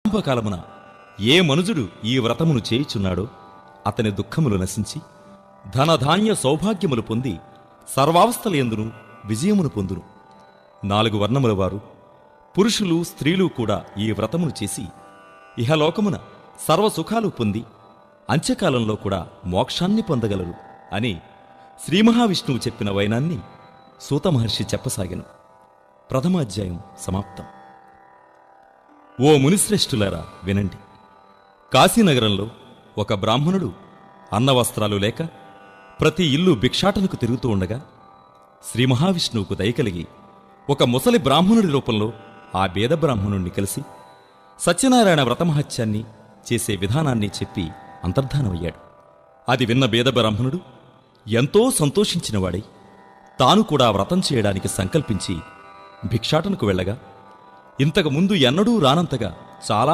ఆరంభకాలమున ఏ మనుజుడు ఈ వ్రతమును చేయుచున్నాడో అతని దుఃఖములు నశించి ధనధాన్య సౌభాగ్యములు పొంది సర్వావస్థలయందును విజయమును పొందును. 4 వర్ణముల వారు పురుషులు స్త్రీలు కూడా ఈ వ్రతమును చేసి ఇహలోకమున సర్వసుఖాలు పొంది అంత్యకాలంలో కూడా మోక్షాన్ని పొందగలరు అని శ్రీమహావిష్ణువు చెప్పిన వైనాన్ని సూతమహర్షి చెప్పసాగెను. ప్రథమాధ్యాయం సమాప్తం. ఓ మునిశ్రేష్ఠులారా వినండి. కాశీనగరంలో ఒక బ్రాహ్మణుడు అన్నవస్త్రాలు లేక ప్రతి ఇల్లు భిక్షాటనకు తిరుగుతూ ఉండగా శ్రీ మహావిష్ణువుకు దయకలిగి ఒక ముసలి బ్రాహ్మణుడి రూపంలో ఆ బేద బ్రాహ్మణుణ్ణి కలిసి సత్యనారాయణ వ్రతమహత్యాన్ని చేసే విధానాన్ని చెప్పి అంతర్ధానమయ్యాడు. అది విన్న బేద బ్రాహ్మణుడు ఎంతో సంతోషించినవాడై తాను కూడా వ్రతం చేయడానికి సంకల్పించి భిక్షాటనకు వెళ్ళగా ఇంతకు ముందు ఎన్నడూ రానంతగా చాలా